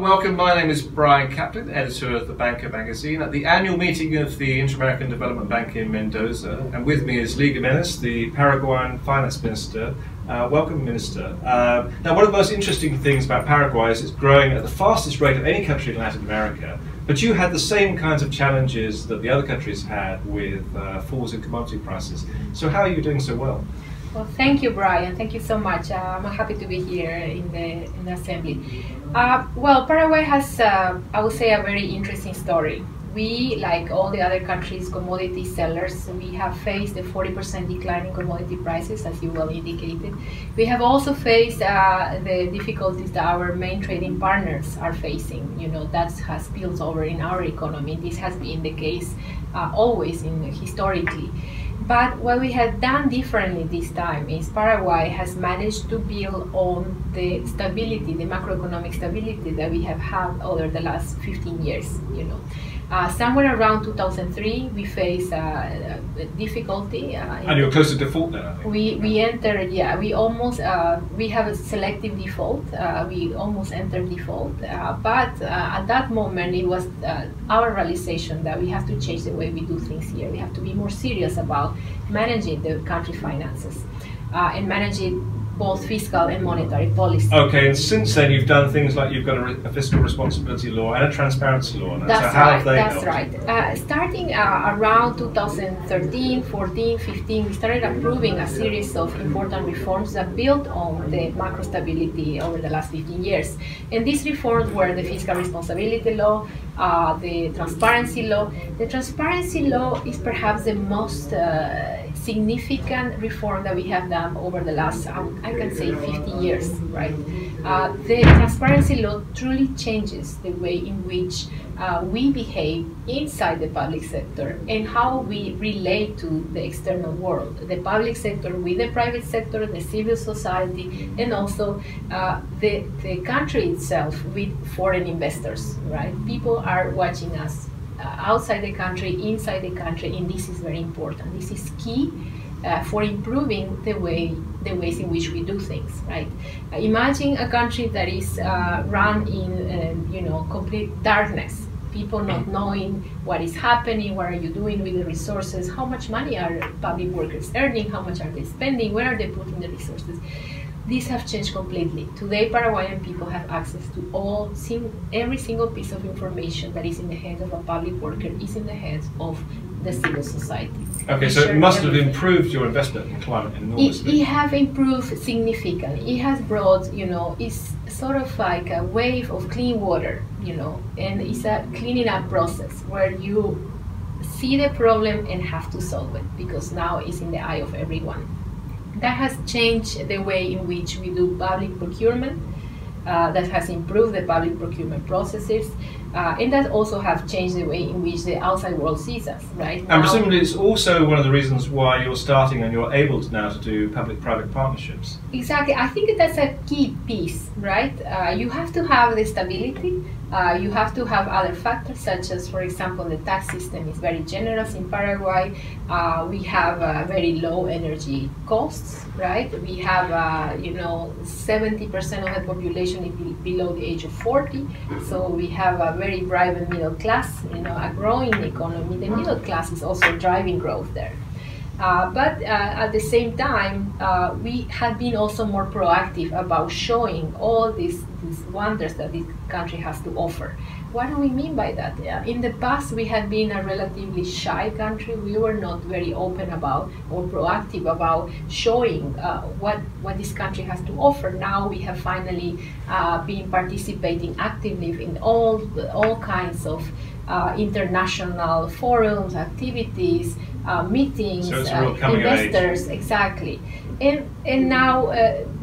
welcome. My name is Brian Kaplan, editor of The Banker magazine, at the annual meeting of the Inter-American Development Bank in Mendoza. And with me is Lea Gimenez, the Paraguayan finance minister. Welcome, Minister. Now, one of the most interesting things about Paraguay is it's growing at the fastest rate of any country in Latin America. But you had the same kinds of challenges that the other countries had with falls in commodity prices. So how are you doing so well? Well, thank you, Brian. Thank you so much. I'm happy to be here in the assembly. Well, Paraguay has, I would say, a very interesting story. We, like all the other countries, commodity sellers, we have faced a 40% decline in commodity prices, as you well indicated. We have also faced the difficulties that our main trading partners are facing. You know, that has spilled over in our economy. This has been the case always historically. But what we have done differently this time is Paraguay has managed to build on the stability, the macroeconomic stability that we have had over the last 15 years. You know, somewhere around 2003, we faced difficulty. And you're close to default then, I think. We entered, yeah, we almost, we have a selective default. We almost entered default. But at that moment, it was our realization that we have to change the way we do things here. We have to be more serious about managing the country finances and managing both fiscal and monetary policy. Okay, and since then you've done things like you've got a fiscal responsibility law and a transparency law. That's so how right, have they that's helped? right. Starting around 2013, 14, 15, we started approving a series of important reforms that built on the macro stability over the last 15 years. And these reforms were the fiscal responsibility law, the transparency law. The transparency law is perhaps the most significant reform that we have done over the last, I can say, 50 years, right? The transparency law truly changes the way in which we behave inside the public sector and how we relate to the external world, the public sector with the private sector, the civil society, and also the country itself with foreign investors, right? People are watching us outside the country, inside the country, and this is very important. This is key for improving the ways in which we do things, right? Imagine a country that is run in complete darkness. People not knowing what is happening, what are you doing with the resources, how much money are public workers earning, how much are they spending, where are they putting the resources. These have changed completely. Today, Paraguayan people have access to every single piece of information that is in the hands of a public worker is in the hands of the civil society. Okay, so it must have improved your investment in climate enormously. It have improved significantly. It has brought, it's sort of like a wave of clean water, and it's a cleaning up process where you see the problem and have to solve it because now it's in the eye of everyone. That has changed the way in which we do public procurement. That has improved the public procurement processes, and that also have changed the way in which the outside world sees us, right? And presumably it's also one of the reasons why you're starting and you're able now to do public-private partnerships. Exactly. I think that's a key piece, right? You have to have the stability. You have to have other factors such as, for example, the tax system is very generous in Paraguay. We have very low energy costs, right? We have, 70% of the population is below the age of 40. So we have a very vibrant middle class, a growing economy. The middle class is also driving growth there. But at the same time, we have been also more proactive about showing all these wonders that this country has to offer. What do we mean by that? In the past, we had been a relatively shy country. We were not very open about or proactive about showing what this country has to offer. Now we have finally been participating actively in all kinds of international forums, activities, meetings, investors, exactly. And now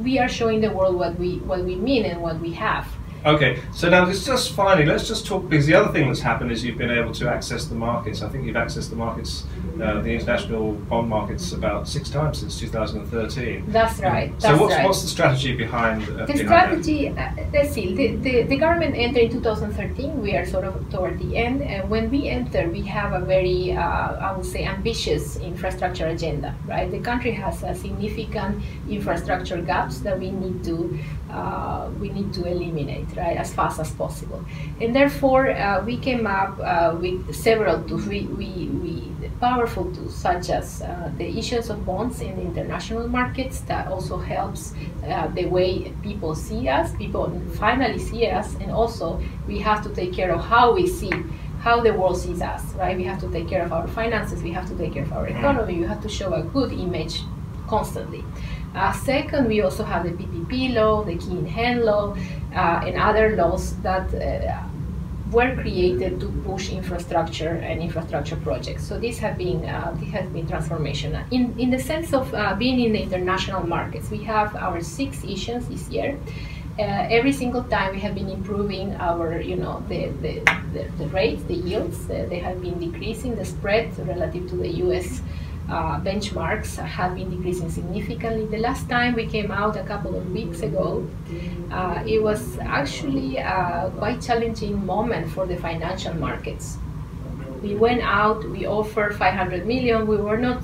we are showing the world what we mean and what we have. Okay, so now let's just talk, because the other thing that's happened is you've been able to access the markets. I think you've accessed the markets, the international bond markets, about 6 times since 2013. That's right. So what's the strategy behind the strategy? Let's see. The government entered in 2013. We are sort of toward the end, and when we enter, we have a very, I would say, ambitious infrastructure agenda. Right, the country has a significant infrastructure gaps that we need to eliminate. right, as fast as possible. And therefore, we came up with several tools, powerful tools, such as the issuance of bonds in the international markets. That also helps the way people see us, people finally see us, and also we have to take care of how we see, how the world sees us, right? We have to take care of our finances, we have to take care of our economy, we have to show a good image constantly. Second, we also have the PPP law, the key in hand law, and other laws that were created to push infrastructure and infrastructure projects. So this has been transformational. In the sense of being in the international markets, we have our 6 issues this year. Every single time we have been improving our, the rates, the yields. They have been decreasing. The spread relative to the U.S. Benchmarks have been decreasing significantly. The last time we came out a couple of weeks ago, it was actually a quite challenging moment for the financial markets. We went out, we offered 500 million. We were not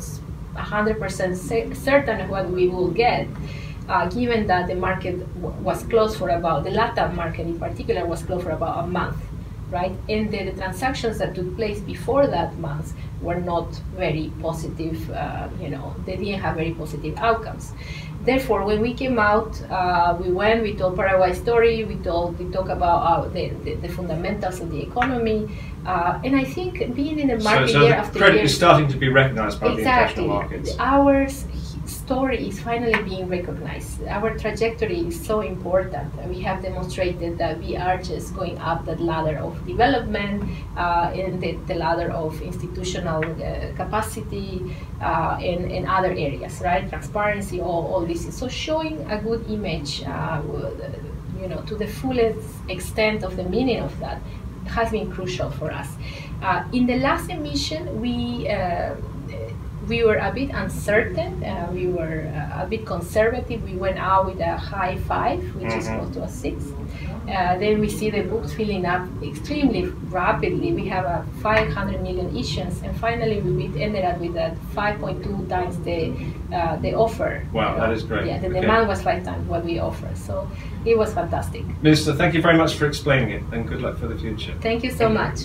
100% certain of what we will get, given that the market was closed for about, the LATAM market in particular was closed for about a month, right? And the transactions that took place before that month were not very positive, they didn't have very positive outcomes. Therefore, when we came out, we told Paraguay story, we talked about the fundamentals of the economy, and I think being in the market year after year, credit is starting to be recognized by the international markets. Our story is finally being recognized. Our trajectory is so important. We have demonstrated that we are just going up that ladder of development, and the ladder of institutional capacity, in other areas, right? Transparency, all this. So showing a good image, to the fullest extent of the meaning of that has been crucial for us. In the last emission, we were a bit uncertain, we were a bit conservative. We went out with a high 5, which is close to a 6. Then we see the books filling up extremely rapidly. We have a 500 million issuance, and finally we ended up with a 5.2 times the offer. Wow, that is great. Yeah, the demand was 5 times what we offered, so it was fantastic. Minister, thank you very much for explaining it, and good luck for the future. Thank you so much.